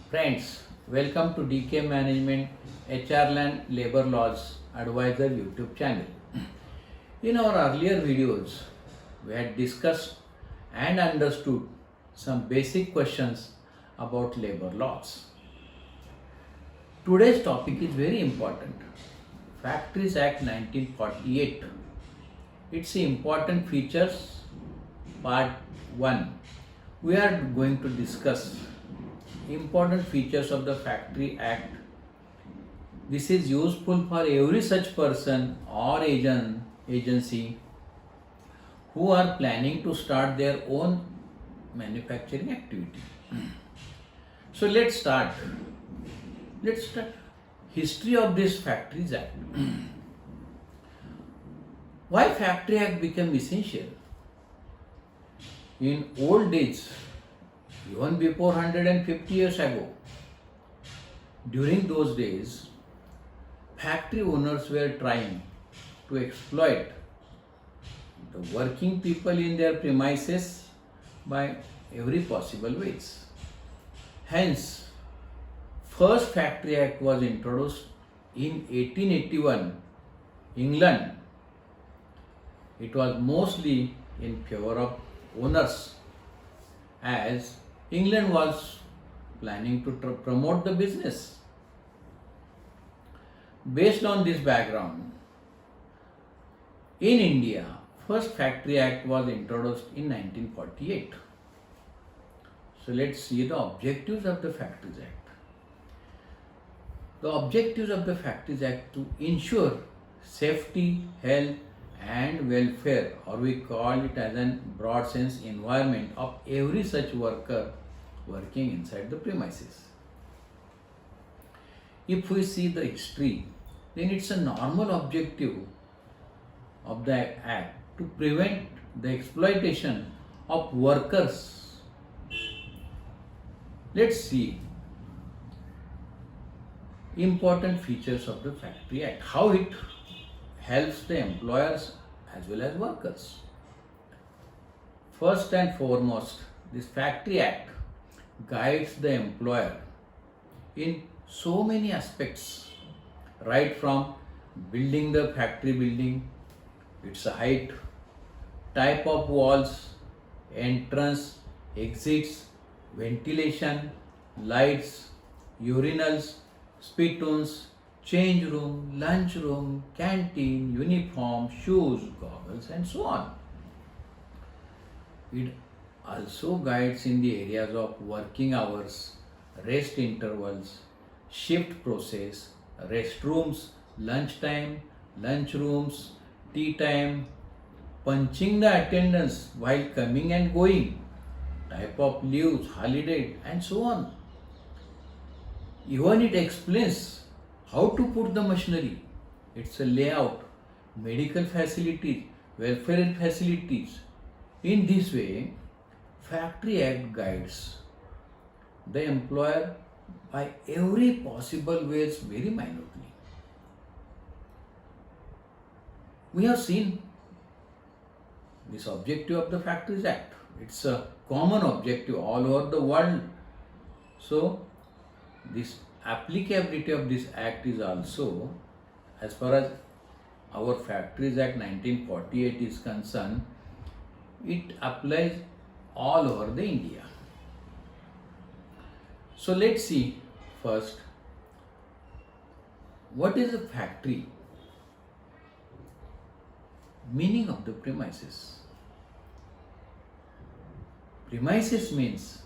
Friends, welcome to DK Management HRLAN Labor Laws Advisor YouTube channel. In our earlier videos, we had discussed and understood some basic questions about labor laws. Today's topic is very important. Factories Act 1948. Its important features, part 1. We are going to discuss important features of the Factory Act. This is useful for every such person or agency who are planning to start their own manufacturing activity. So let's start. History of this Factories Act. Why Factory Act became essential? In old days, even before 150 years ago, during those days, factory owners were trying to exploit the working people in their premises by every possible ways. Hence, first Factory Act was introduced in 1881, England. It was mostly in favor of owners, as England was planning to promote the business. Based on this background, in India, first Factory Act was introduced in 1948. So let's see the objectives of the Factories Act. The objectives of the Factories Act to ensure safety, health and welfare, or we call it as a broad sense environment of every such worker working inside the premises. If we see the history, then it's a normal objective of the act to prevent the exploitation of workers. Let's see important features of the Factory Act, how it helps the employers as well as workers. First and foremost, this Factory Act guides the employer in so many aspects, right from building the factory building, its height, type of walls, entrance, exits, ventilation, lights, urinals, spittoons, change room, lunch room, canteen, uniform, shoes, goggles and so on. It also guides in the areas of working hours, rest intervals, shift process, restrooms, lunch time, lunch rooms, tea time, punching the attendance while coming and going, type of leaves, holiday and so on. Even it explains how to put the machinery, its a layout, medical facilities, welfare facilities. In this way, Factory Act guides the employer by every possible ways very minutely. We have seen this objective of the Factories Act. It's a common objective all over the world. So, this applicability of this act is also, as far as our Factories Act 1948 is concerned, it applies all over the India. So let's see first, what is a factory? Meaning of the premises. Premises means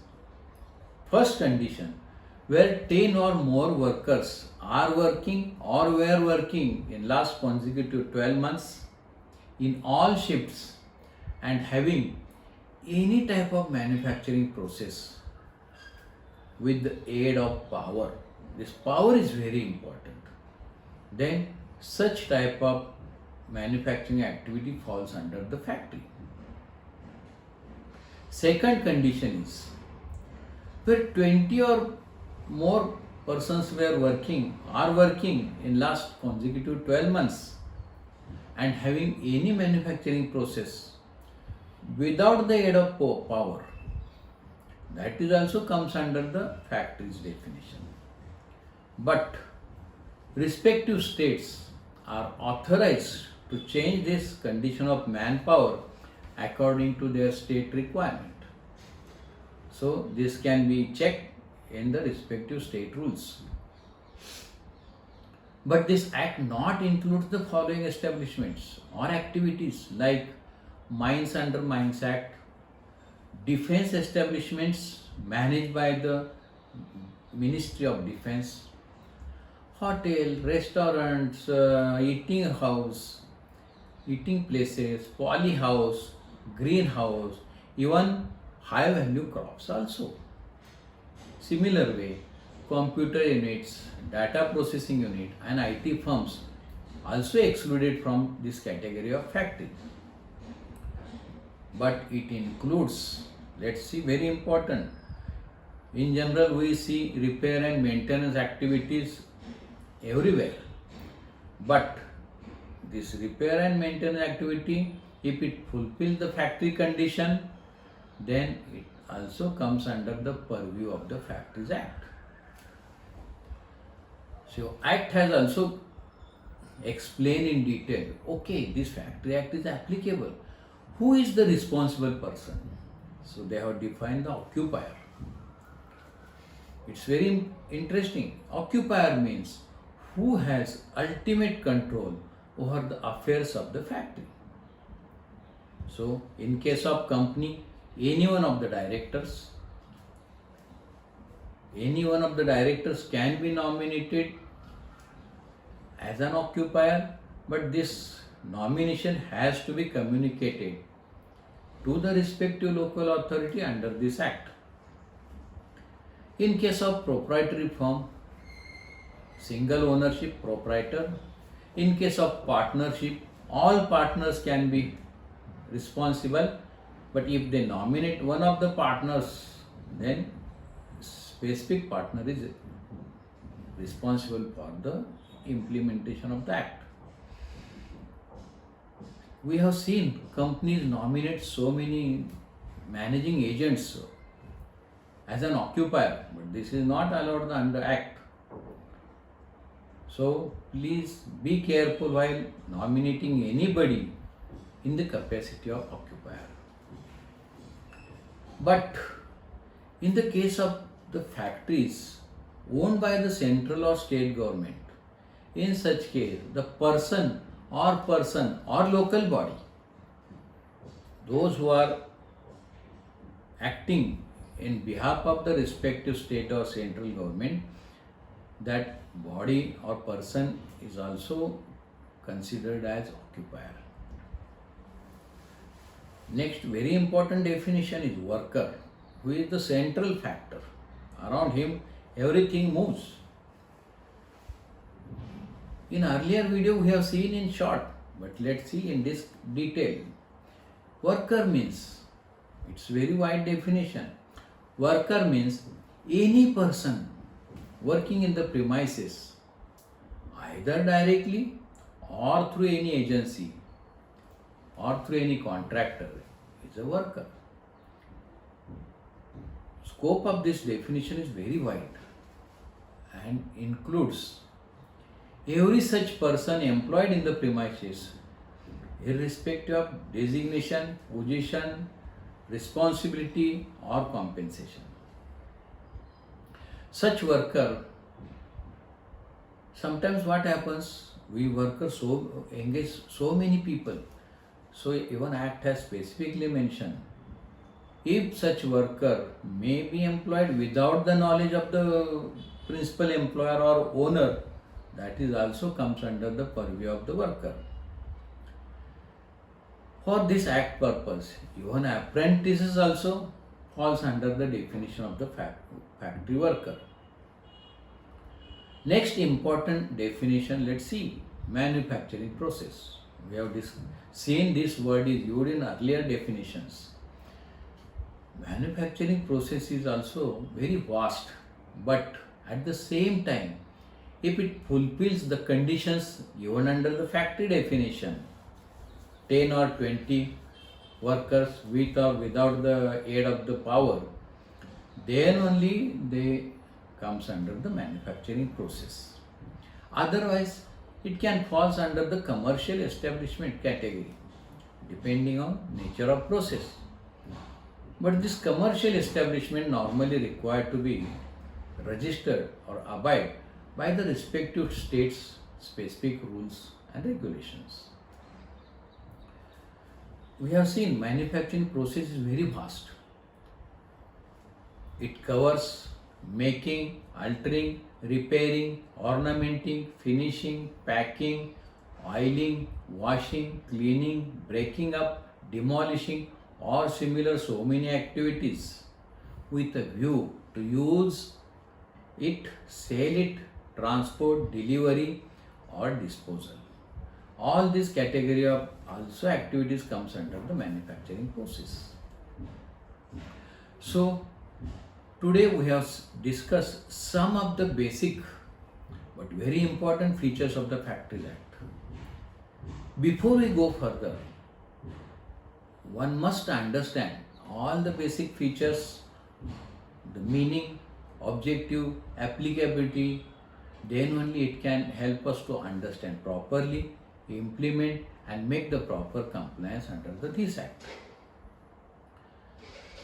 first condition where 10 or more workers are working or were working in last consecutive 12 months in all shifts and having any type of manufacturing process with the aid of power. This power is very important. Then such type of manufacturing activity falls under the factory. Second condition is where 20 or more persons were working in last consecutive 12 months and having any manufacturing process without the aid of power. that is also comes under the factories definition. But respective states are authorized to change this condition of manpower according to their state requirement. So this can be checked in the respective state rules. But this act not includes the following establishments or activities like Mines under Mines Act, defense establishments managed by the Ministry of Defense, hotel, restaurants, eating places, poly house, greenhouse, even high value crops also. Similar way, computer units, data processing unit and IT firms also excluded from this category of factory. But it includes, let's see, very important. In general, we see repair and maintenance activities everywhere. But this repair and maintenance activity, if it fulfills the factory condition, then it also comes under the purview of the Factories Act. So Act has also explained in detail, okay, this Factory Act is applicable. Who is the responsible person? So they have defined the occupier. It's very interesting. Occupier means who has ultimate control over the affairs of the factory. So in case of company, any one of the directors can be nominated as an occupier, but this nomination has to be communicated to the respective local authority under this act. In case of proprietary firm, single ownership proprietor. In case of partnership, all partners can be responsible, but if they nominate one of the partners, then specific partner is responsible for the implementation of the act. We have seen companies nominate so many managing agents as an occupier, but this is not allowed under act. So please be careful while nominating anybody in the capacity of occupier. But in the case of the factories owned by the central or state government, in such case the person or local body, those who are acting in behalf of the respective state or central government, that body or person is also considered as occupier. Next very important definition is worker, who is the central factor. Around him everything moves. In earlier video we have seen in short, but let's see in this detail. Worker means, it's very wide definition. Worker means any person working in the premises, either directly or through any agency or through any contractor, is a worker. Scope of this definition is very wide and includes every such person employed in the premises, irrespective of designation, position, responsibility or compensation. Such worker, sometimes what happens, we workers engage so many people. So even Act has specifically mentioned, if such worker may be employed without the knowledge of the principal employer or owner, that is also comes under the purview of the worker. For this Act purpose, even apprentices also falls under the definition of the factory worker. Next important definition, let's see, manufacturing process. We have seen this word is used in earlier definitions. Manufacturing process is also very vast, but at the same time, if it fulfills the conditions given under the factory definition, 10 or 20 workers with or without the aid of the power, then only they comes under the manufacturing process. Otherwise, it can falls under the commercial establishment category, depending on nature of process. But this commercial establishment normally required to be registered or abide by the respective states' specific rules and regulations. We have seen manufacturing process is very vast. It covers making, altering, repairing, ornamenting, finishing, packing, oiling, washing, cleaning, breaking up, demolishing, or similar so many activities with a view to use it, sell it, transport, delivery, or disposal. All this category of also activities comes under the manufacturing process. So today we have discussed some of the basic but very important features of the Factories Act. Before we go further, one must understand all the basic features, the meaning, objective, applicability, then only it can help us to understand properly, implement and make the proper compliance under this Act.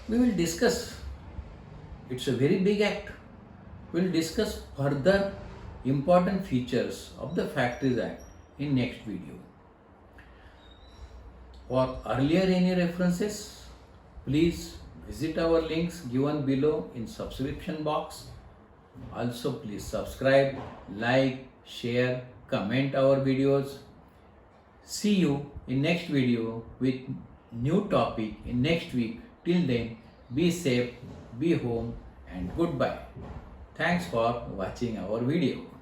We will discuss, it's a very big act, we will discuss further important features of the Factories Act in next video. For earlier any references, please visit our links given below in subscription box. Also please subscribe, like, share, comment our videos. See you in next video with new topic in next week. Till then, be safe, be home and goodbye. Thanks for watching our video.